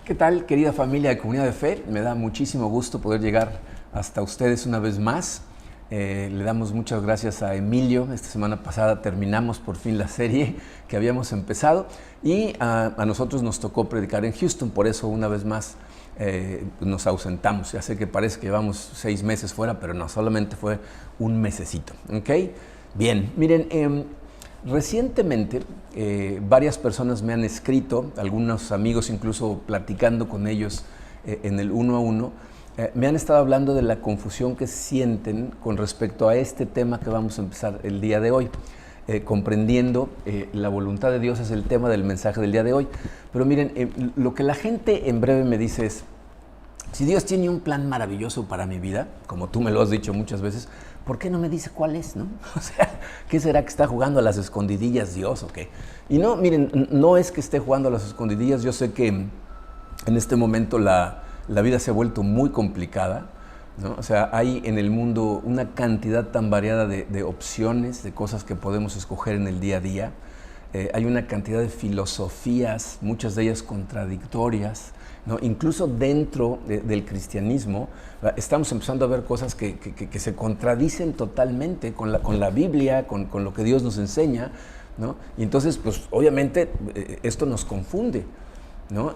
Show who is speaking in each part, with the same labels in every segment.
Speaker 1: ¿Qué tal, querida familia de Comunidad de Fe? Me da muchísimo gusto poder llegar hasta ustedes una vez más. Le damos muchas gracias a Emilio. Esta semana pasada terminamos por fin la serie que habíamos empezado y a nosotros nos tocó predicar en Houston, por eso una vez más nos ausentamos. Ya sé que parece que llevamos 6 meses fuera, pero no, solamente fue un mesecito. ¿Ok? Bien, miren, recientemente varias personas me han escrito, algunos amigos incluso platicando con ellos en el uno a uno, me han estado hablando de la confusión que sienten con respecto a este tema que vamos a empezar el día de hoy. Comprendiendo la voluntad de Dios es el tema del mensaje del día de hoy. Pero miren, lo que la gente en breve me dice es, si Dios tiene un plan maravilloso para mi vida, como tú me lo has dicho muchas veces, ¿por qué no me dice cuál es, no? O sea, ¿qué será que está jugando a las escondidillas Dios o qué? Y no, miren, no es que esté jugando a las escondidillas. Yo sé que en este momento la vida se ha vuelto muy complicada, ¿no? O sea, hay en el mundo una cantidad tan variada de opciones, de cosas que podemos escoger en el día a día. Hay una cantidad de filosofías, muchas de ellas contradictorias, ¿no? Incluso dentro del cristianismo estamos empezando a ver cosas que se contradicen totalmente con la Biblia, con lo que Dios nos enseña, ¿no? Y entonces, pues obviamente esto nos confunde, ¿no?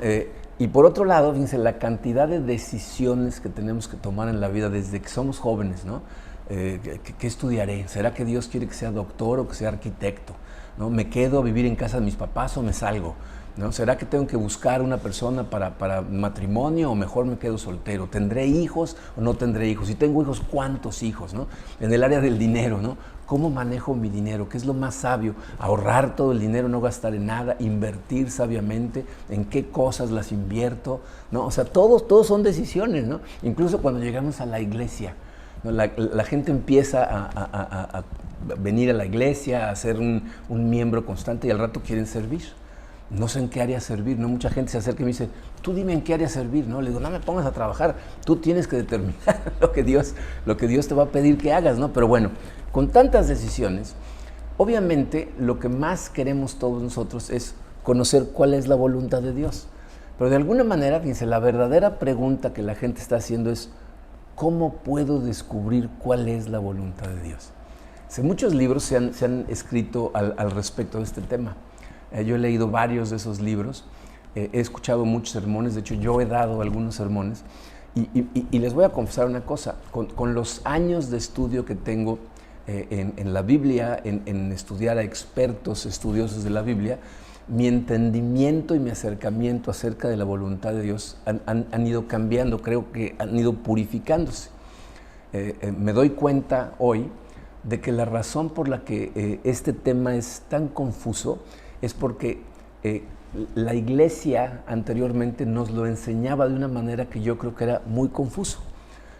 Speaker 1: Y por otro lado, fíjense, la cantidad de decisiones que tenemos que tomar en la vida desde que somos jóvenes, ¿no? ¿Qué estudiaré? ¿Será que Dios quiere que sea doctor o que sea arquitecto? ¿No? ¿Me quedo a vivir en casa de mis papás o me salgo? ¿No? ¿Será que tengo que buscar una persona para matrimonio o mejor me quedo soltero? ¿Tendré hijos o no tendré hijos? Si tengo hijos, ¿cuántos hijos? ¿No? En el área del dinero, ¿no? ¿Cómo manejo mi dinero? ¿Qué es lo más sabio? Ahorrar todo el dinero, no gastar en nada, invertir sabiamente, en qué cosas las invierto, ¿no? O sea, todos son decisiones, ¿no? Incluso cuando llegamos a la iglesia, ¿no? La gente empieza a venir a la iglesia, a ser un miembro constante y al rato quieren servir. No sé en qué área servir, ¿no? Mucha gente se acerca y me dice, tú dime en qué área servir, ¿no? Le digo, no me pongas a trabajar, tú tienes que determinar lo que Dios te va a pedir que hagas, ¿no? Pero bueno, con tantas decisiones, obviamente lo que más queremos todos nosotros es conocer cuál es la voluntad de Dios. Pero de alguna manera, fíjense, la verdadera pregunta que la gente está haciendo es, ¿cómo puedo descubrir cuál es la voluntad de Dios? Muchos libros se han escrito al respecto de este tema. Yo he leído varios de esos libros, he escuchado muchos sermones, de hecho yo he dado algunos sermones y les voy a confesar una cosa, con los años de estudio que tengo en la Biblia, en estudiar a expertos, estudiosos de la Biblia, mi entendimiento y mi acercamiento acerca de la voluntad de Dios han ido cambiando, creo que han ido purificándose. Me doy cuenta hoy de que la razón por la que este tema es tan confuso es porque la iglesia anteriormente nos lo enseñaba de una manera que yo creo que era muy confuso,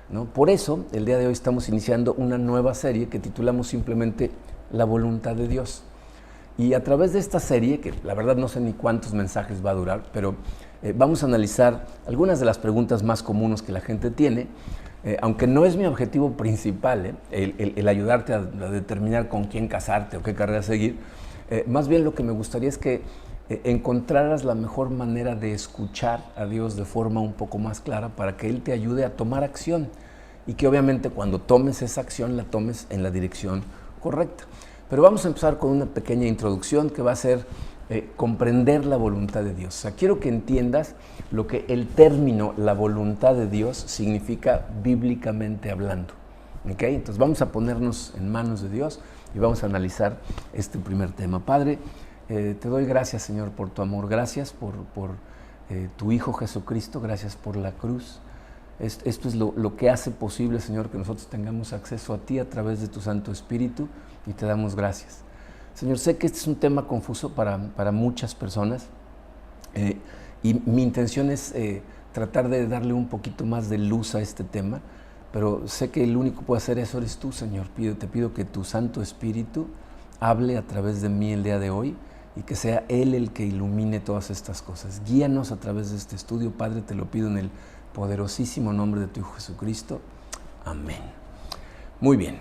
Speaker 1: ¿no? Por eso, el día de hoy estamos iniciando una nueva serie que titulamos simplemente La voluntad de Dios. Y a través de esta serie, que la verdad no sé ni cuántos mensajes va a durar, pero vamos a analizar algunas de las preguntas más comunes que la gente tiene, aunque no es mi objetivo principal, el ayudarte a determinar con quién casarte o qué carrera seguir. Más bien lo que me gustaría es que encontraras la mejor manera de escuchar a Dios de forma un poco más clara para que Él te ayude a tomar acción y que obviamente cuando tomes esa acción la tomes en la dirección correcta. Pero vamos a empezar con una pequeña introducción que va a ser comprender la voluntad de Dios. O sea, quiero que entiendas lo que el término la voluntad de Dios significa bíblicamente hablando. ¿Okay? Entonces vamos a ponernos en manos de Dios y vamos a analizar este primer tema. Padre, te doy gracias, Señor, por tu amor. Gracias por tu Hijo Jesucristo. Gracias por la cruz. Esto es lo que hace posible, Señor, que nosotros tengamos acceso a ti a través de tu Santo Espíritu y te damos gracias. Señor, sé que este es un tema confuso para muchas personas y mi intención es tratar de darle un poquito más de luz a este tema, pero sé que el único que puede hacer eso eres tú, Señor. Te pido que tu Santo Espíritu hable a través de mí el día de hoy y que sea Él el que ilumine todas estas cosas. Guíanos a través de este estudio, Padre, te lo pido en el poderosísimo nombre de tu Hijo Jesucristo. Amén. Muy bien.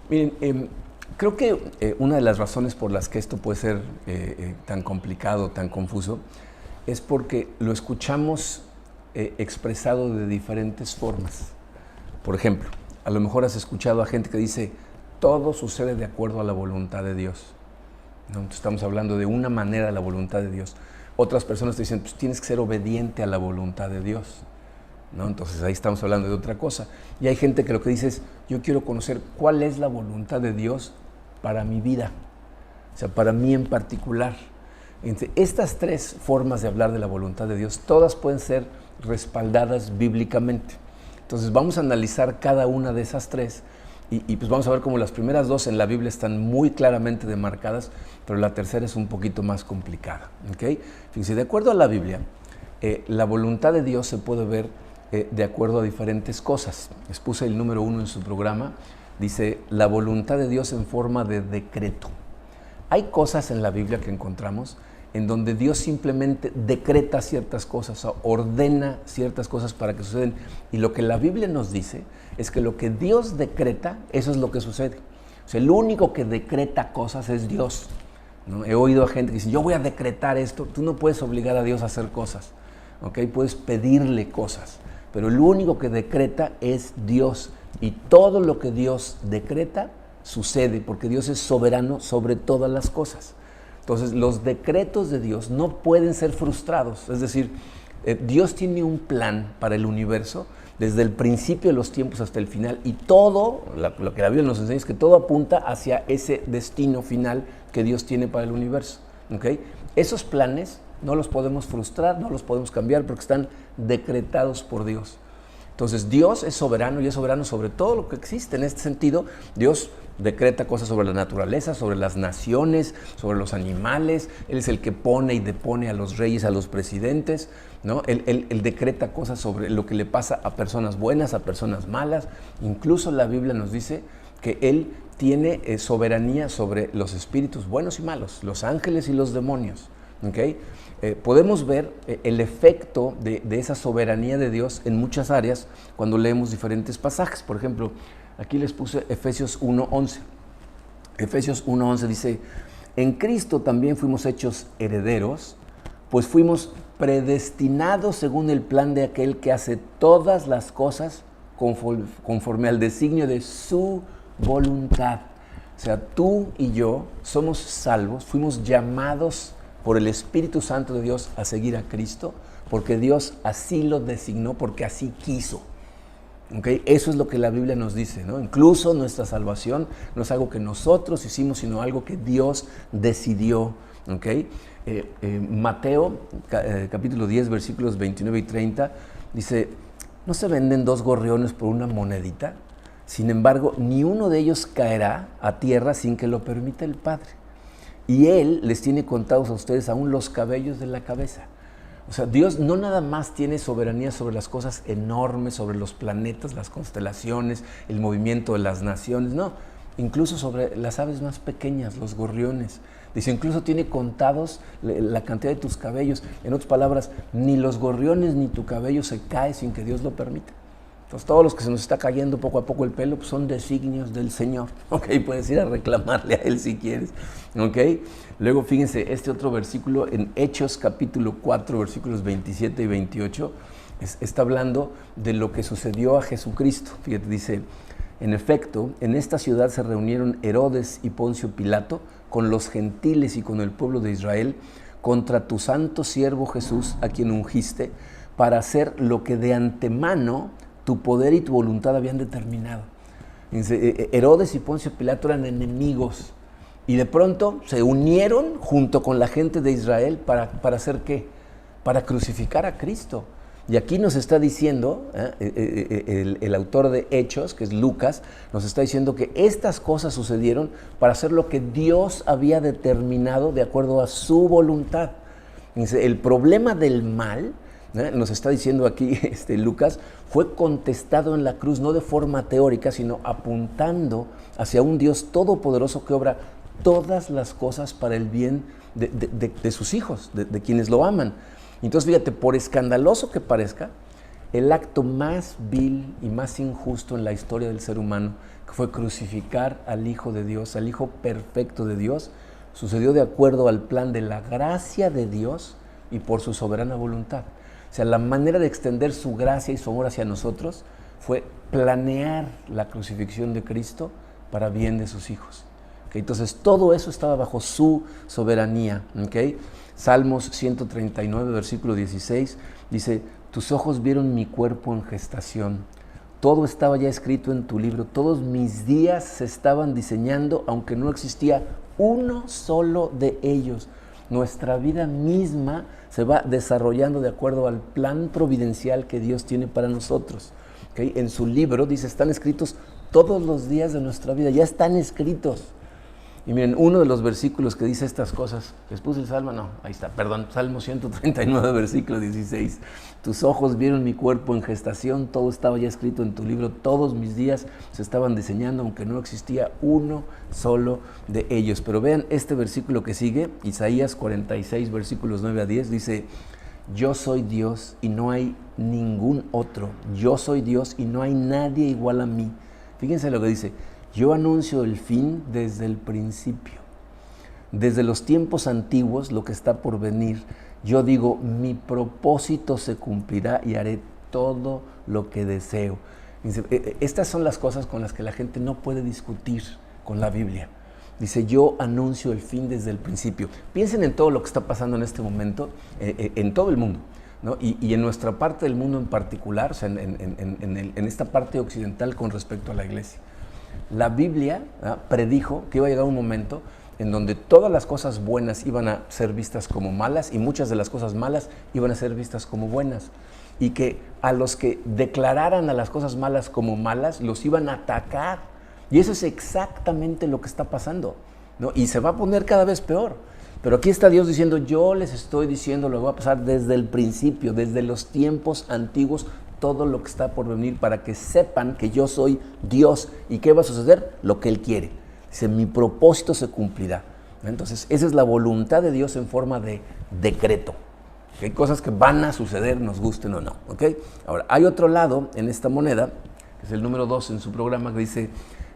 Speaker 1: Miren, creo que una de las razones por las que esto puede ser tan complicado, tan confuso, es porque lo escuchamos expresado de diferentes formas. Por ejemplo, a lo mejor has escuchado a gente que dice, todo sucede de acuerdo a la voluntad de Dios, ¿no? Entonces estamos hablando de una manera de la voluntad de Dios. Otras personas te dicen, pues tienes que ser obediente a la voluntad de Dios, ¿no? Entonces ahí estamos hablando de otra cosa. Y hay gente que lo que dice es, yo quiero conocer cuál es la voluntad de Dios para mi vida, o sea, para mí en particular. Entre estas tres formas de hablar de la voluntad de Dios, todas pueden ser respaldadas bíblicamente. Entonces vamos a analizar cada una de esas tres y pues vamos a ver cómo las primeras dos en la Biblia están muy claramente demarcadas, pero la tercera es un poquito más complicada, ¿okay? Fíjense, de acuerdo a la Biblia, la voluntad de Dios se puede ver de acuerdo a diferentes cosas. Les puse el número 1 en su programa, dice la voluntad de Dios en forma de decreto. Hay cosas en la Biblia que encontramos en donde Dios simplemente decreta ciertas cosas, o ordena ciertas cosas para que suceden. Y lo que la Biblia nos dice es que lo que Dios decreta, eso es lo que sucede. O sea, el único que decreta cosas es Dios, ¿no? He oído a gente que dice, yo voy a decretar esto. Tú no puedes obligar a Dios a hacer cosas, ¿okay? Puedes pedirle cosas, pero el único que decreta es Dios. Y todo lo que Dios decreta sucede, porque Dios es soberano sobre todas las cosas. Entonces, los decretos de Dios no pueden ser frustrados. Es decir, Dios tiene un plan para el universo desde el principio de los tiempos hasta el final, y todo, lo que la Biblia nos enseña es que todo apunta hacia ese destino final que Dios tiene para el universo, ¿okay? Esos planes no los podemos frustrar, no los podemos cambiar porque están decretados por Dios. Entonces, Dios es soberano y es soberano sobre todo lo que existe. En este sentido, Dios decreta cosas sobre la naturaleza, sobre las naciones, sobre los animales. Él es el que pone y depone a los reyes, a los presidentes, ¿no? Él decreta cosas sobre lo que le pasa a personas buenas, a personas malas. Incluso la Biblia nos dice que Él tiene soberanía sobre los espíritus buenos y malos, los ángeles y los demonios, ¿okay? Podemos ver el efecto de esa soberanía de Dios en muchas áreas cuando leemos diferentes pasajes. Por ejemplo, aquí les puse Efesios 1:11. Efesios 1:11 dice, en Cristo también fuimos hechos herederos, pues fuimos predestinados según el plan de aquel que hace todas las cosas conforme al designio de su voluntad. O sea, tú y yo somos salvos, fuimos llamados por el Espíritu Santo de Dios a seguir a Cristo, porque Dios así lo designó, porque así quiso. ¿Okay? Eso es lo que la Biblia nos dice, ¿no? Incluso nuestra salvación no es algo que nosotros hicimos, sino algo que Dios decidió. ¿Okay? Mateo, capítulo 10, versículos 29 y 30, dice, ¿no se venden 2 gorriones por una monedita? Sin embargo, ni uno de ellos caerá a tierra sin que lo permita el Padre. Y Él les tiene contados a ustedes aún los cabellos de la cabeza. O sea, Dios no nada más tiene soberanía sobre las cosas enormes, sobre los planetas, las constelaciones, el movimiento de las naciones, no. Incluso sobre las aves más pequeñas, los gorriones. Dice, incluso tiene contados la cantidad de tus cabellos. En otras palabras, ni los gorriones ni tu cabello se cae sin que Dios lo permita. Entonces, todos los que se nos está cayendo poco a poco el pelo, pues son designios del Señor. ¿Ok? Puedes ir a reclamarle a Él si quieres. ¿Ok? Luego, fíjense, este otro versículo en Hechos capítulo 4, versículos 27 y 28, está hablando de lo que sucedió a Jesucristo. Fíjate, dice, en efecto, en esta ciudad se reunieron Herodes y Poncio Pilato con los gentiles y con el pueblo de Israel contra tu santo siervo Jesús, a quien ungiste, para hacer lo que de antemano tu poder y tu voluntad habían determinado. Herodes y Poncio Pilato eran enemigos y de pronto se unieron junto con la gente de Israel para hacer ¿qué? Para crucificar a Cristo. Y aquí nos está diciendo, el autor de Hechos, que es Lucas, nos está diciendo que estas cosas sucedieron para hacer lo que Dios había determinado de acuerdo a su voluntad. El problema del mal, nos está diciendo aquí Lucas, fue contestado en la cruz no de forma teórica, sino apuntando hacia un Dios todopoderoso que obra todas las cosas para el bien de sus hijos, de quienes lo aman. Entonces, fíjate, por escandaloso que parezca, el acto más vil y más injusto en la historia del ser humano, que fue crucificar al Hijo de Dios, al Hijo perfecto de Dios, sucedió de acuerdo al plan de la gracia de Dios y por su soberana voluntad. O sea, la manera de extender su gracia y su amor hacia nosotros fue planear la crucifixión de Cristo para bien de sus hijos. ¿Okay? Entonces, todo eso estaba bajo su soberanía. ¿Okay? Salmos 139, versículo 16, dice: tus ojos vieron mi cuerpo en gestación. Todo estaba ya escrito en tu libro. Todos mis días se estaban diseñando, aunque no existía uno solo de ellos. Nuestra vida misma se va desarrollando de acuerdo al plan providencial que Dios tiene para nosotros. ¿Okay? En su libro, dice, están escritos todos los días de nuestra vida. Ya están escritos. Y miren, uno de los versículos que dice estas cosas, ¿les puse el Salmo? No, ahí está, perdón, Salmo 139, versículo 16. Tus ojos vieron mi cuerpo en gestación, todo estaba ya escrito en tu libro, todos mis días se estaban diseñando, aunque no existía uno solo de ellos. Pero vean este versículo que sigue, Isaías 46, versículos 9 a 10, dice: yo soy Dios y no hay ningún otro, yo soy Dios y no hay nadie igual a mí. Fíjense lo que dice: yo anuncio el fin desde el principio, desde los tiempos antiguos, lo que está por venir. Yo digo, mi propósito se cumplirá y haré todo lo que deseo. Dice, estas son las cosas con las que la gente no puede discutir con la Biblia. Dice, yo anuncio el fin desde el principio. Piensen en todo lo que está pasando en este momento, en todo el mundo, ¿no? Y en nuestra parte del mundo en particular, o sea, en esta parte occidental con respecto a la iglesia. La Biblia predijo que iba a llegar un momento en donde todas las cosas buenas iban a ser vistas como malas y muchas de las cosas malas iban a ser vistas como buenas, y que a los que declararan a las cosas malas como malas los iban a atacar. Y eso es exactamente lo que está pasando, ¿no? Y se va a poner cada vez peor. Pero aquí está Dios diciendo, yo les estoy diciendo lo que va a pasar desde el principio, desde los tiempos antiguos, todo lo que está por venir, para que sepan que yo soy Dios. ¿Y qué va a suceder? Lo que Él quiere. Dice, mi propósito se cumplirá. Entonces, esa es la voluntad de Dios en forma de decreto. Hay cosas que van a suceder, nos gusten o no. ¿Okay? Ahora, hay otro lado en esta moneda, que es el número 2 en su programa, que dice,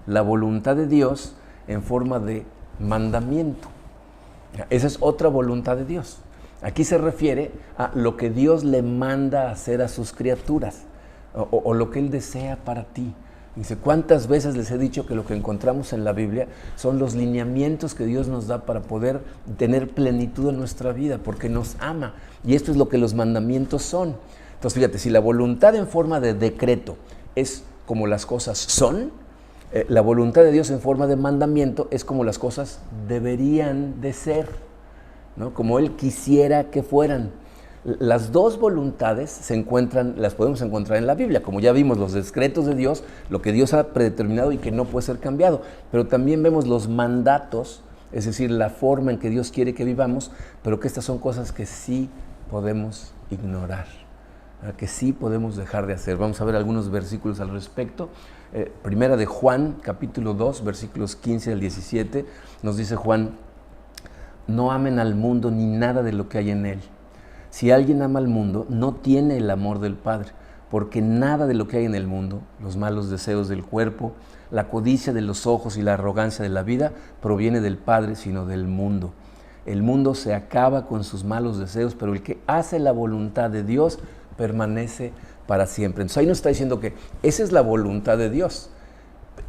Speaker 1: la voluntad de Dios en forma de mandamiento. Esa es otra voluntad de Dios. Aquí se refiere a lo que Dios le manda hacer a sus criaturas, o lo que Él desea para ti. Dice, ¿cuántas veces les he dicho que lo que encontramos en la Biblia son los lineamientos que Dios nos da para poder tener plenitud en nuestra vida, porque nos ama? Y esto es lo que los mandamientos son. Entonces, fíjate, si la voluntad en forma de decreto es como las cosas son, la voluntad de Dios en forma de mandamiento es como las cosas deberían de ser, ¿no? Como Él quisiera que fueran. Las dos voluntades las podemos encontrar en la Biblia, como ya vimos, los decretos de Dios, lo que Dios ha predeterminado y que no puede ser cambiado, pero también vemos los mandatos, es decir, la forma en que Dios quiere que vivamos, pero que estas son cosas que sí podemos ignorar, que sí podemos dejar de hacer. Vamos a ver algunos versículos al respecto. Primera de Juan, capítulo 2, versículos 15 al 17, nos dice Juan, no amen al mundo ni nada de lo que hay en él. Si alguien ama al mundo, no tiene el amor del Padre, porque nada de lo que hay en el mundo, los malos deseos del cuerpo, la codicia de los ojos y la arrogancia de la vida, proviene del Padre, sino del mundo. El mundo se acaba con sus malos deseos, pero el que hace la voluntad de Dios permanece para siempre. Entonces ahí nos está diciendo que esa es la voluntad de Dios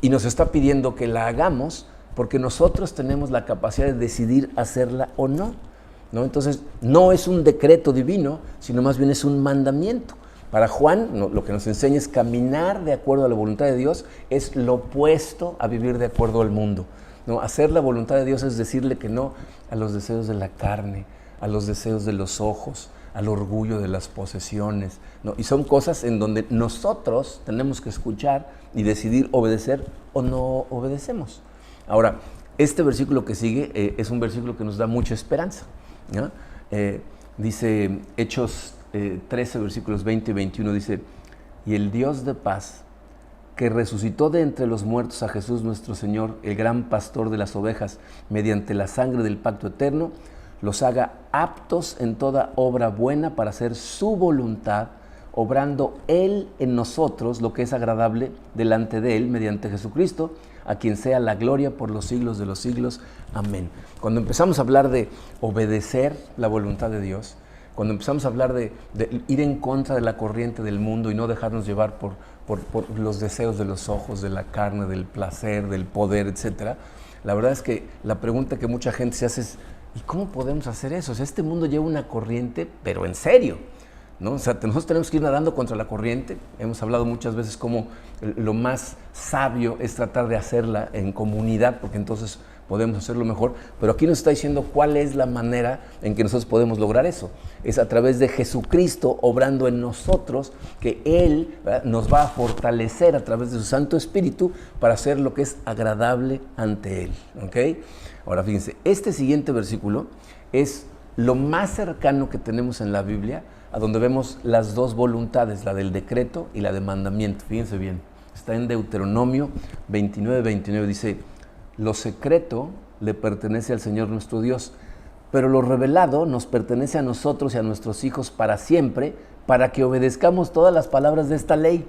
Speaker 1: y nos está pidiendo que la hagamos porque nosotros tenemos la capacidad de decidir hacerla o no, ¿no? Entonces no es un decreto divino, sino más bien es un mandamiento. Para Juan, lo que nos enseña es caminar de acuerdo a la voluntad de Dios, es lo opuesto a vivir de acuerdo al mundo, ¿no? Hacer la voluntad de Dios es decirle que no a los deseos de la carne, a los deseos de los ojos, al orgullo de las posesiones, ¿no? Y son cosas en donde nosotros tenemos que escuchar y decidir obedecer o no obedecemos. Ahora, este versículo que sigue es un versículo que nos da mucha esperanza, ¿no? Dice Hechos 13, versículos 20 y 21, dice, y el Dios de paz, que resucitó de entre los muertos a Jesús nuestro Señor, el gran pastor de las ovejas, mediante la sangre del pacto eterno, los haga aptos en toda obra buena para hacer su voluntad, obrando Él en nosotros lo que es agradable delante de Él, mediante Jesucristo, a quien sea la gloria por los siglos de los siglos. Amén. Cuando empezamos a hablar de obedecer la voluntad de Dios, cuando empezamos a hablar de ir en contra de la corriente del mundo y no dejarnos llevar por los deseos de los ojos, de la carne, del placer, del poder, etcétera, la verdad es que la pregunta que mucha gente se hace es, ¿y cómo podemos hacer eso? O sea, este mundo lleva una corriente, pero en serio, ¿no? O sea, nosotros tenemos que ir nadando contra la corriente. Hemos hablado muchas veces cómo lo más sabio es tratar de hacerla en comunidad, porque entonces podemos hacerlo mejor, pero aquí nos está diciendo cuál es la manera en que nosotros podemos lograr eso. Es a través de Jesucristo obrando en nosotros, que Él, ¿verdad?, nos va a fortalecer a través de su Santo Espíritu para hacer lo que es agradable ante Él. ¿Okay? Ahora fíjense, este siguiente versículo es lo más cercano que tenemos en la Biblia a donde vemos las dos voluntades, la del decreto y la de mandamiento. Fíjense bien, está en Deuteronomio 29:29, dice: lo secreto le pertenece al Señor nuestro Dios, pero lo revelado nos pertenece a nosotros y a nuestros hijos para siempre, para que obedezcamos todas las palabras de esta ley,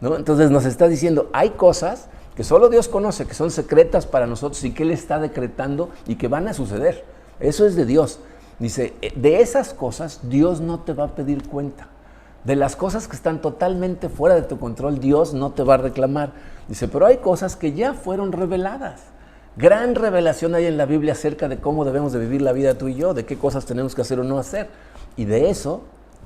Speaker 1: ¿no? Entonces nos está diciendo, hay cosas que solo Dios conoce, que son secretas para nosotros y que Él está decretando y que van a suceder. Eso es de Dios. Dice, de esas cosas Dios no te va a pedir cuenta. De las cosas que están totalmente fuera de tu control, Dios no te va a reclamar. Dice, pero hay cosas que ya fueron reveladas. Gran revelación hay en la Biblia acerca de cómo debemos de vivir la vida tú y yo, de qué cosas tenemos que hacer o no hacer. Y de eso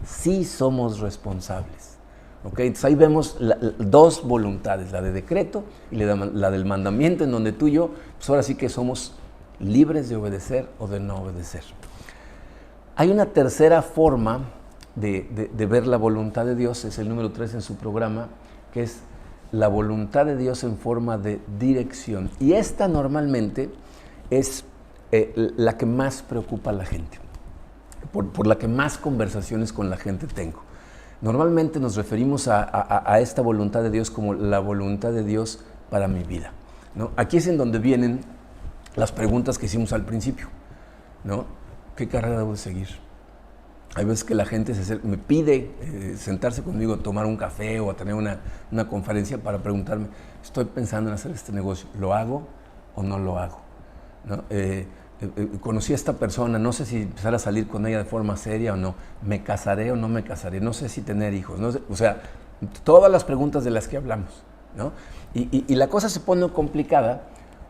Speaker 1: sí somos responsables. ¿Okay? Entonces ahí vemos dos voluntades, la de decreto y la del mandamiento, en donde tú y yo, pues ahora sí que somos libres de obedecer o de no obedecer. Hay una tercera forma de ver la voluntad de Dios, es el número 3 en su programa, que es la voluntad de Dios en forma de dirección. Y esta normalmente es la que más preocupa a la gente, por la que más conversaciones con la gente tengo. Normalmente nos referimos a esta voluntad de Dios como la voluntad de Dios para mi vida, ¿no? Aquí es en donde vienen las preguntas que hicimos al principio, ¿no? ¿Qué carrera debo de seguir? Hay veces que la gente me pide sentarse conmigo a tomar un café o a tener una conferencia para preguntarme, estoy pensando en hacer este negocio, ¿lo hago o no lo hago? ¿No? Conocí a esta persona, no sé si empezar a salir con ella de forma seria o no, me casaré o no me casaré, no sé si tener hijos, no sé, o sea, todas las preguntas de las que hablamos, ¿no? Y la cosa se pone complicada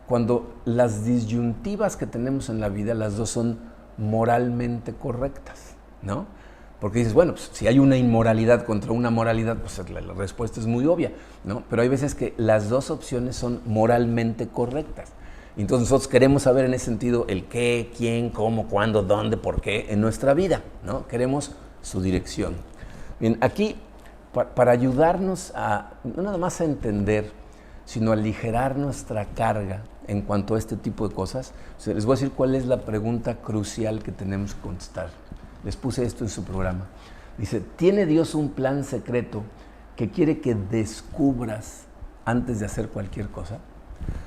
Speaker 1: cuando las disyuntivas que tenemos en la vida, las dos son moralmente correctas, ¿no? Porque dices, bueno, pues, si hay una inmoralidad contra una moralidad, pues la respuesta es muy obvia, ¿no? Pero hay veces que las dos opciones son moralmente correctas. Entonces nosotros queremos saber en ese sentido el qué, quién, cómo, cuándo, dónde, por qué en nuestra vida, ¿no? Queremos su dirección. Bien, aquí para ayudarnos a no nada más a entender, sino a aligerar nuestra carga en cuanto a este tipo de cosas, les voy a decir cuál es la pregunta crucial que tenemos que contestar. Les puse esto en su programa. Dice, ¿tiene Dios un plan secreto que quiere que descubras antes de hacer cualquier cosa?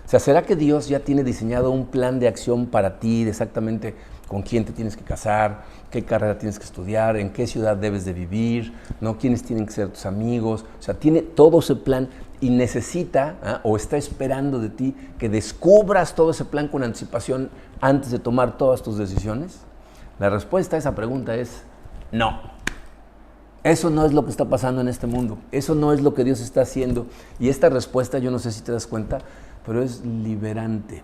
Speaker 1: O sea, ¿será que Dios ya tiene diseñado un plan de acción para ti, de exactamente con quién te tienes que casar, qué carrera tienes que estudiar, en qué ciudad debes de vivir, ¿no? ¿Quiénes tienen que ser tus amigos? O sea, tiene todo ese plan y necesita o está esperando de ti que descubras todo ese plan con anticipación antes de tomar todas tus decisiones. La respuesta a esa pregunta es no. Eso no es lo que está pasando en este mundo. Eso no es lo que Dios está haciendo. Y esta respuesta, yo no sé si te das cuenta, pero es liberante.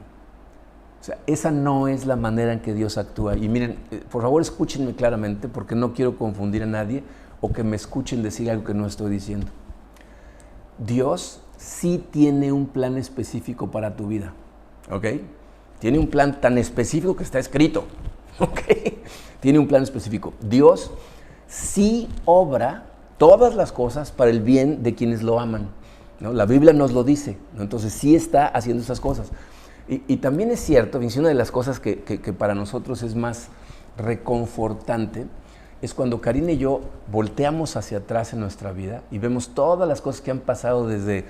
Speaker 1: O sea, esa no es la manera en que Dios actúa. Y miren, por favor escúchenme claramente, porque no quiero confundir a nadie o que me escuchen decir algo que no estoy diciendo. Dios sí tiene un plan específico para tu vida, ¿ok? Tiene un plan tan específico que está escrito, ¿ok? Tiene un plan específico. Dios sí obra todas las cosas para el bien de quienes lo aman, ¿no? La Biblia nos lo dice, ¿no? Entonces sí está haciendo esas cosas. Y también es cierto, una de las cosas que para nosotros es más reconfortante es cuando Karina y yo volteamos hacia atrás en nuestra vida y vemos todas las cosas que han pasado desde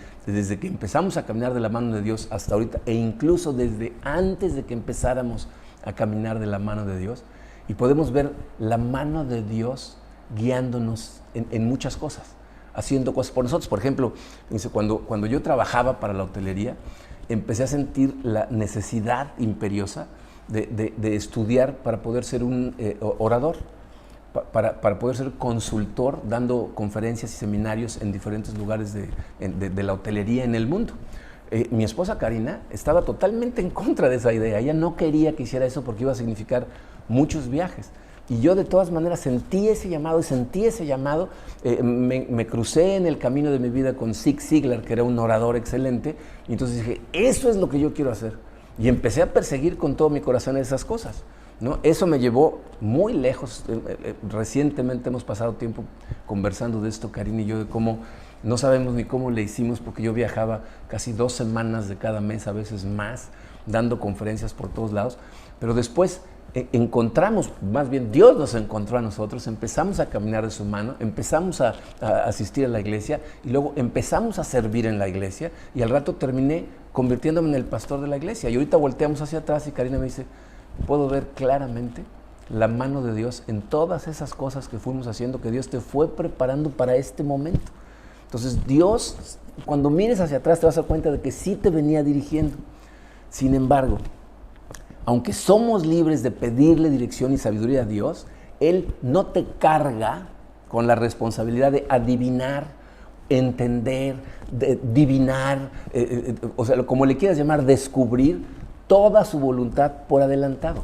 Speaker 1: que empezamos a caminar de la mano de Dios hasta ahorita, e incluso desde antes de que empezáramos a caminar de la mano de Dios, y podemos ver la mano de Dios guiándonos en muchas cosas, haciendo cosas por nosotros. Por ejemplo, cuando yo trabajaba para la hotelería, empecé a sentir la necesidad imperiosa de estudiar para poder ser un orador, para poder ser consultor dando conferencias y seminarios en diferentes lugares de la hotelería en el mundo. Mi esposa Karina estaba totalmente en contra de esa idea. Ella no quería que hiciera eso porque iba a significar muchos viajes. Y yo de todas maneras sentí ese llamado. Me crucé en el camino de mi vida con Zig Ziglar, que era un orador excelente, y entonces dije, eso es lo que yo quiero hacer. Y empecé a perseguir con todo mi corazón esas cosas, ¿no? Eso me llevó muy lejos. Recientemente hemos pasado tiempo conversando de esto, Karina y yo, de cómo no sabemos ni cómo le hicimos, porque yo viajaba casi 2 semanas de cada mes, a veces más, dando conferencias por todos lados, pero después encontramos, más bien Dios nos encontró a nosotros, empezamos a caminar de su mano, empezamos a asistir a la iglesia y luego empezamos a servir en la iglesia y al rato terminé convirtiéndome en el pastor de la iglesia. Y ahorita volteamos hacia atrás y Karina me dice, puedo ver claramente la mano de Dios en todas esas cosas que fuimos haciendo, que Dios te fue preparando para este momento. Entonces Dios, cuando mires hacia atrás te vas a dar cuenta de que sí te venía dirigiendo. Sin embargo, aunque somos libres de pedirle dirección y sabiduría a Dios, Él no te carga con la responsabilidad de adivinar, entender, divinar, o sea, como le quieras llamar, descubrir toda su voluntad por adelantado.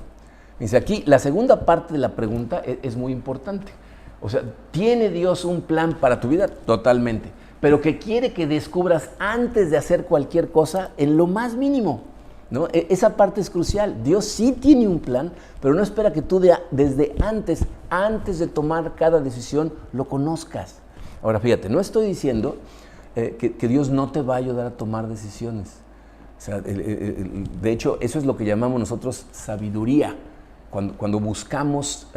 Speaker 1: Dice aquí, la segunda parte de la pregunta es muy importante. O sea, ¿tiene Dios un plan para tu vida? Totalmente. Pero que quiere que descubras antes de hacer cualquier cosa en lo más mínimo, ¿no? Esa parte es crucial. Dios sí tiene un plan, pero no espera que tú desde antes de tomar cada decisión, lo conozcas. Ahora, fíjate, no estoy diciendo que Dios no te va a ayudar a tomar decisiones. O sea, de hecho, eso es lo que llamamos nosotros sabiduría. Cuando buscamos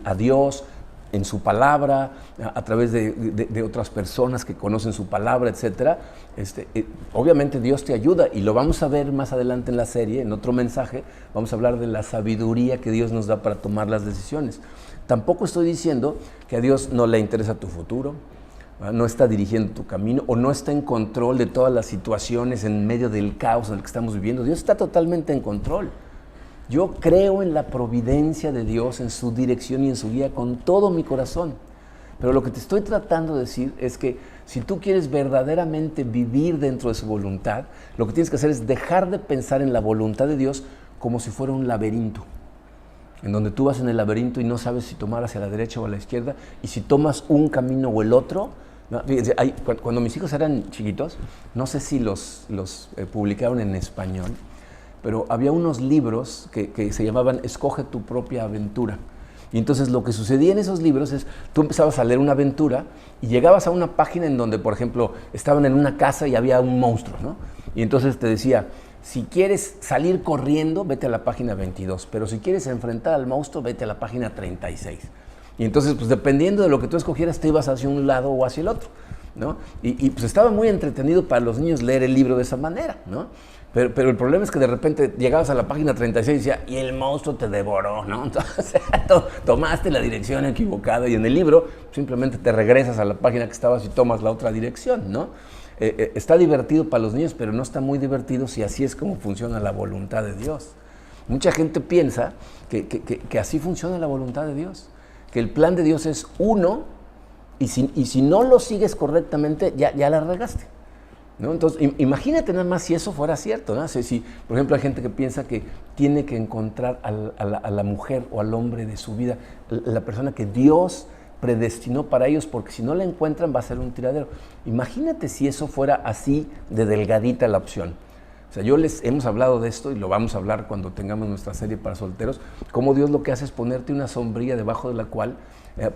Speaker 1: a Dios en su palabra, a través de otras personas que conocen su palabra, etcétera, obviamente Dios te ayuda y lo vamos a ver más adelante en la serie, en otro mensaje, vamos a hablar de la sabiduría que Dios nos da para tomar las decisiones. Tampoco estoy diciendo que a Dios no le interesa tu futuro, no está dirigiendo tu camino o no está en control de todas las situaciones en medio del caos en el que estamos viviendo. Dios está totalmente en control. Yo creo en la providencia de Dios, en su dirección y en su guía con todo mi corazón. Pero lo que te estoy tratando de decir es que si tú quieres verdaderamente vivir dentro de su voluntad, lo que tienes que hacer es dejar de pensar en la voluntad de Dios como si fuera un laberinto, en donde tú vas en el laberinto y no sabes si tomar hacia la derecha o a la izquierda, y si tomas un camino o el otro. ¿No? Fíjense, cuando mis hijos eran chiquitos, no sé si los publicaron en español, pero había unos libros que se llamaban Escoge tu propia aventura. Y entonces lo que sucedía en esos libros es, tú empezabas a leer una aventura y llegabas a una página en donde, por ejemplo, estaban en una casa y había un monstruo, ¿no? Y entonces te decía, si quieres salir corriendo, vete a la página 22, pero si quieres enfrentar al monstruo, vete a la página 36. Y entonces, pues dependiendo de lo que tú escogieras, te ibas hacia un lado o hacia el otro, ¿no? Y pues estaba muy entretenido para los niños leer el libro de esa manera, ¿no? Pero el problema es que de repente llegabas a la página 36 y decía, y el monstruo te devoró, ¿no? Entonces tomaste la dirección equivocada y en el libro simplemente te regresas a la página que estabas y tomas la otra dirección, ¿no? Está divertido para los niños, pero no está muy divertido si así es como funciona la voluntad de Dios. Mucha gente piensa que así funciona la voluntad de Dios, que el plan de Dios es uno y si no lo sigues correctamente, ya la regaste, ¿no? Entonces, imagínate nada más si eso fuera cierto, ¿no? Si, por ejemplo, hay gente que piensa que tiene que encontrar a la mujer o al hombre de su vida, la persona que Dios predestinó para ellos, porque si no la encuentran va a ser un tiradero. Imagínate si eso fuera así de delgadita la opción. O sea, hemos hablado de esto y lo vamos a hablar cuando tengamos nuestra serie para solteros, cómo Dios lo que hace es ponerte una sombrilla debajo de la cual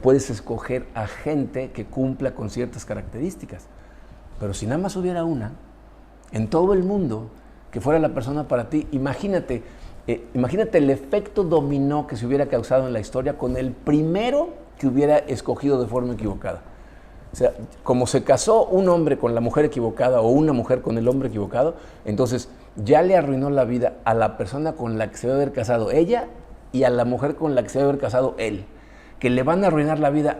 Speaker 1: puedes escoger a gente que cumpla con ciertas características. Pero si nada más hubiera una en todo el mundo que fuera la persona para ti, imagínate el efecto dominó que se hubiera causado en la historia con el primero que hubiera escogido de forma equivocada. O sea, como se casó un hombre con la mujer equivocada o una mujer con el hombre equivocado, entonces ya le arruinó la vida a la persona con la que se debe haber casado ella y a la mujer con la que se debe haber casado él, que le van a arruinar la vida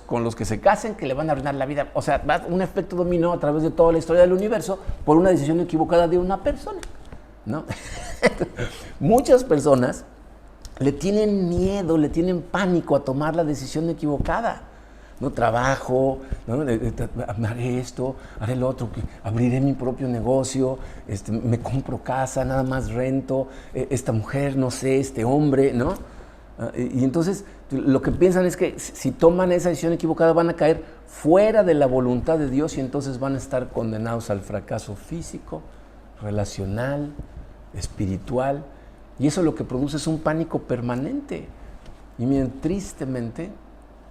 Speaker 1: con los que se casen, que le van a arruinar la vida. O sea, va un efecto dominó a través de toda la historia del universo por una decisión equivocada de una persona, ¿no? Muchas personas le tienen miedo, le tienen pánico a tomar la decisión equivocada. No trabajo, ¿no? Haré esto, haré lo otro, abriré mi propio negocio, me compro casa, nada más rento, esta mujer, no sé, este hombre, ¿no? Y entonces lo que piensan es que si toman esa decisión equivocada van a caer fuera de la voluntad de Dios y entonces van a estar condenados al fracaso físico, relacional, espiritual, y eso lo que produce es un pánico permanente. Y miren, tristemente,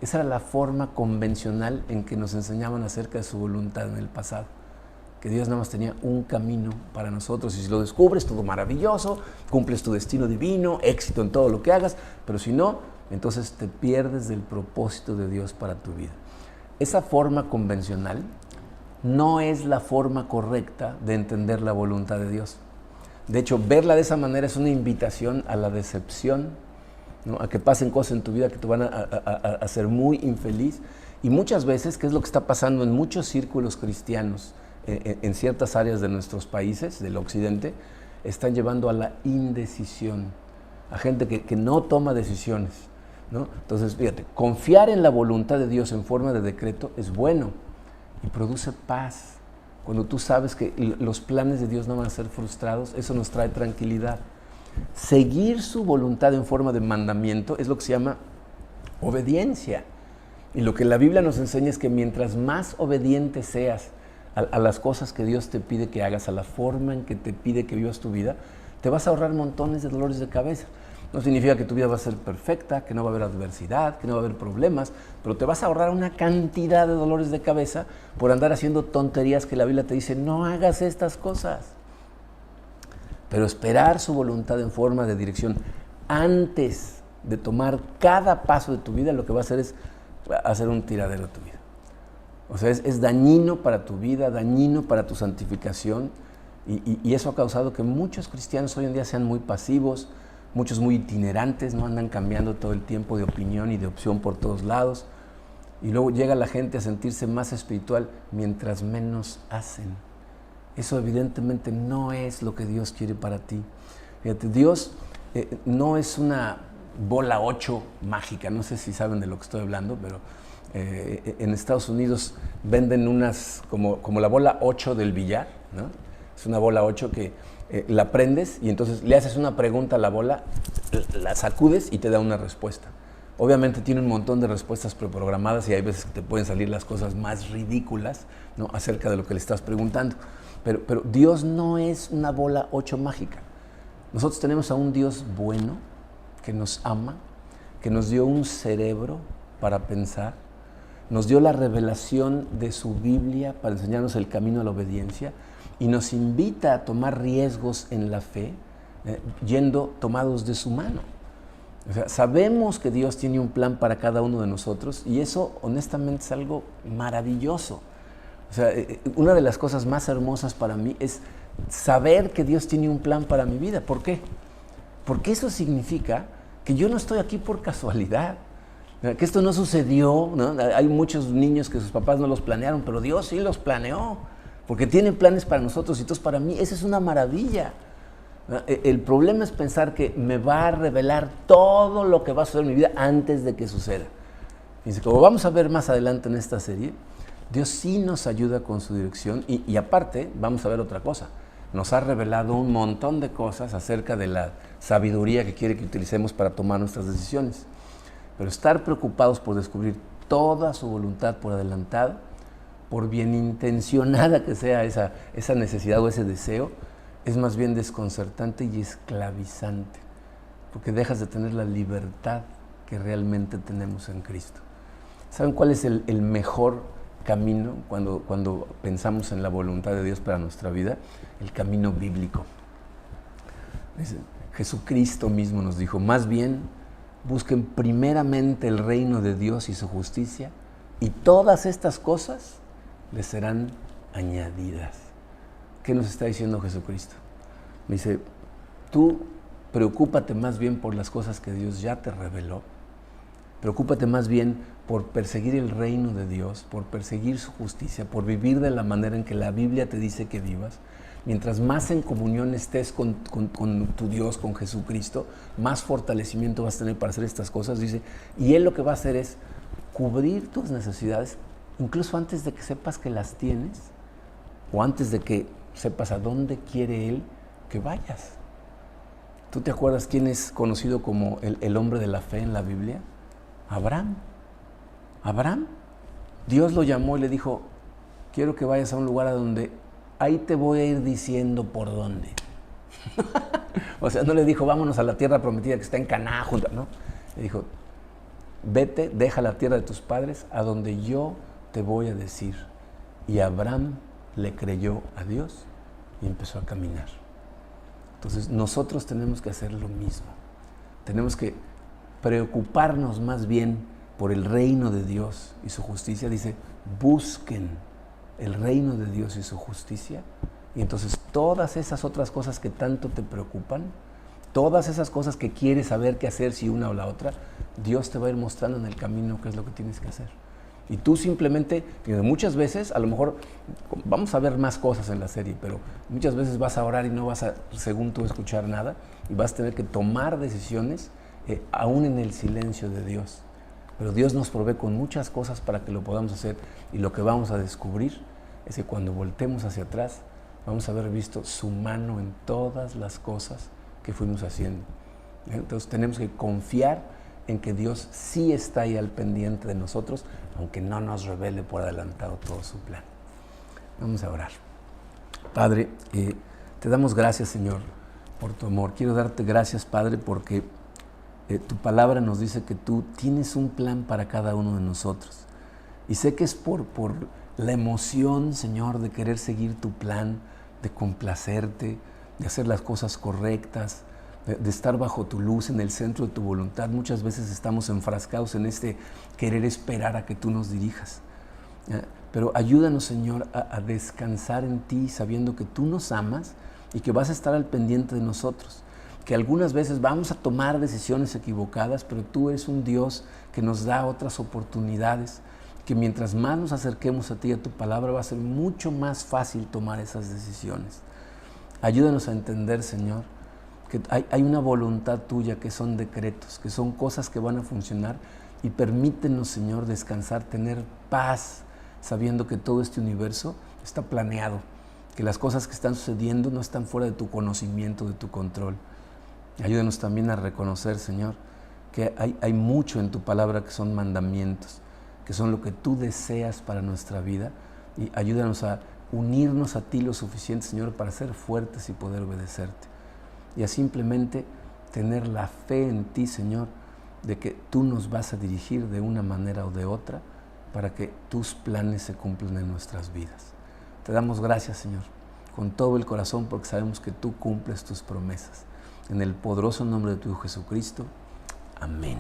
Speaker 1: esa era la forma convencional en que nos enseñaban acerca de su voluntad en el pasado. Que Dios nada más tenía un camino para nosotros y si lo descubres, todo maravilloso, cumples tu destino divino, éxito en todo lo que hagas, pero si no, entonces te pierdes del propósito de Dios para tu vida. Esa forma convencional no es la forma correcta de entender la voluntad de Dios. De hecho, verla de esa manera es una invitación a la decepción, ¿no? A que pasen cosas en tu vida que te van a hacer muy infeliz. Y muchas veces, que es lo que está pasando en muchos círculos cristianos, en ciertas áreas de nuestros países, del occidente, están llevando a la indecisión, a gente que no toma decisiones, ¿no? Entonces, fíjate, confiar en la voluntad de Dios en forma de decreto es bueno y produce paz. Cuando tú sabes que los planes de Dios no van a ser frustrados, eso nos trae tranquilidad. Seguir su voluntad en forma de mandamiento es lo que se llama obediencia. Y lo que la Biblia nos enseña es que mientras más obediente seas a las cosas que Dios te pide que hagas, a la forma en que te pide que vivas tu vida, te vas a ahorrar montones de dolores de cabeza. No significa que tu vida va a ser perfecta, que no va a haber adversidad, que no va a haber problemas, pero te vas a ahorrar una cantidad de dolores de cabeza por andar haciendo tonterías que la Biblia te dice, no hagas estas cosas. Pero esperar su voluntad en forma de dirección antes de tomar cada paso de tu vida, lo que va a hacer es hacer un tiradero de tu vida. O sea, es dañino para tu vida, dañino para tu santificación, y eso ha causado que muchos cristianos hoy en día sean muy pasivos, muchos muy itinerantes, no andan cambiando todo el tiempo de opinión y de opción por todos lados, y luego llega la gente a sentirse más espiritual mientras menos hacen. Eso evidentemente no es lo que Dios quiere para ti. Fíjate, Dios no es una bola 8 mágica, no sé si saben de lo que estoy hablando, pero en Estados Unidos venden unas como la bola 8 del billar, ¿no? Es una bola 8 que la prendes y entonces le haces una pregunta a la bola, la sacudes y te da una respuesta. Obviamente tiene un montón de respuestas preprogramadas y hay veces que te pueden salir las cosas más ridículas, ¿no? Acerca de lo que le estás preguntando. Pero Dios no es una bola 8 mágica. Nosotros tenemos a un Dios bueno, que nos ama, que nos dio un cerebro para pensar, nos dio la revelación de su Biblia para enseñarnos el camino a la obediencia y nos invita a tomar riesgos en la fe, yendo tomados de su mano. O sea, sabemos que Dios tiene un plan para cada uno de nosotros y eso honestamente es algo maravilloso. O sea, una de las cosas más hermosas para mí es saber que Dios tiene un plan para mi vida. ¿Por qué? Porque eso significa que yo no estoy aquí por casualidad, que esto no sucedió, ¿no? Hay muchos niños que sus papás no los planearon, pero Dios sí los planeó, porque tiene planes para nosotros y entonces para mí esa es una maravilla. El problema es pensar que me va a revelar todo lo que va a suceder en mi vida antes de que suceda. Fíjense, como vamos a ver más adelante en esta serie, Dios sí nos ayuda con su dirección y aparte vamos a ver otra cosa. Nos ha revelado un montón de cosas acerca de la sabiduría que quiere que utilicemos para tomar nuestras decisiones. Pero estar preocupados por descubrir toda su voluntad por adelantado, por bien intencionada que sea esa necesidad o ese deseo, es más bien desconcertante y esclavizante, porque dejas de tener la libertad que realmente tenemos en Cristo. ¿Saben cuál es el mejor camino cuando pensamos en la voluntad de Dios para nuestra vida? El camino bíblico. Dice, Jesucristo mismo nos dijo, más bien busquen primeramente el reino de Dios y su justicia y todas estas cosas les serán añadidas. ¿Qué nos está diciendo Jesucristo? Me dice, tú preocúpate más bien por las cosas que Dios ya te reveló. Preocúpate más bien por perseguir el reino de Dios, por perseguir su justicia, por vivir de la manera en que la Biblia te dice que vivas, mientras más en comunión estés con tu Dios, con Jesucristo, más fortalecimiento vas a tener para hacer estas cosas, dice, y Él lo que va a hacer es cubrir tus necesidades, incluso antes de que sepas que las tienes, o antes de que sepas a dónde quiere Él que vayas. ¿Tú te acuerdas quién es conocido como el hombre de la fe en la Biblia? Abraham. Abraham, Dios lo llamó y le dijo, quiero que vayas a un lugar a donde ahí te voy a ir diciendo por dónde. O sea, no le dijo, vámonos a la tierra prometida que está en Canaán, ¿no? Le dijo, vete, deja la tierra de tus padres a donde yo te voy a decir. Y Abraham le creyó a Dios y empezó a caminar. Entonces nosotros tenemos que hacer lo mismo. Tenemos que preocuparnos más bien por el reino de Dios y su justicia. Dice, busquen el reino de Dios y su justicia. Y entonces todas esas otras cosas que tanto te preocupan, todas esas cosas que quieres saber qué hacer si una o la otra, Dios te va a ir mostrando en el camino qué es lo que tienes que hacer. Y tú simplemente, muchas veces, a lo mejor, vamos a ver más cosas en la serie, pero muchas veces vas a orar y no vas a, según tú, escuchar nada, y vas a tener que tomar decisiones aún en el silencio de Dios. Pero Dios nos provee con muchas cosas para que lo podamos hacer, y lo que vamos a descubrir es que cuando voltemos hacia atrás vamos a haber visto su mano en todas las cosas que fuimos haciendo. Entonces tenemos que confiar en que Dios sí está ahí al pendiente de nosotros, aunque no nos revele por adelantado todo su plan. Vamos a orar. Padre, te damos gracias, Señor, por tu amor. Quiero darte gracias, Padre, porque tu palabra nos dice que tú tienes un plan para cada uno de nosotros. Y sé que es por la emoción, Señor, de querer seguir tu plan, de complacerte, de hacer las cosas correctas, de estar bajo tu luz, en el centro de tu voluntad. Muchas veces estamos enfrascados en este querer esperar a que tú nos dirijas. Pero ayúdanos, Señor, a descansar en ti, sabiendo que tú nos amas y que vas a estar al pendiente de nosotros. Que algunas veces vamos a tomar decisiones equivocadas, pero tú eres un Dios que nos da otras oportunidades, que mientras más nos acerquemos a ti y a tu palabra va a ser mucho más fácil tomar esas decisiones. Ayúdanos a entender, Señor, que hay una voluntad tuya que son decretos, que son cosas que van a funcionar, y permítenos, Señor, descansar, tener paz, sabiendo que todo este universo está planeado, que las cosas que están sucediendo no están fuera de tu conocimiento, de tu control. Ayúdanos también a reconocer, Señor, que hay mucho en tu palabra que son mandamientos, que son lo que tú deseas para nuestra vida, y ayúdanos a unirnos a ti lo suficiente, Señor, para ser fuertes y poder obedecerte. Y a simplemente tener la fe en ti, Señor, de que tú nos vas a dirigir de una manera o de otra para que tus planes se cumplan en nuestras vidas. Te damos gracias, Señor, con todo el corazón, porque sabemos que tú cumples tus promesas. En el poderoso nombre de tu Hijo Jesucristo. Amén.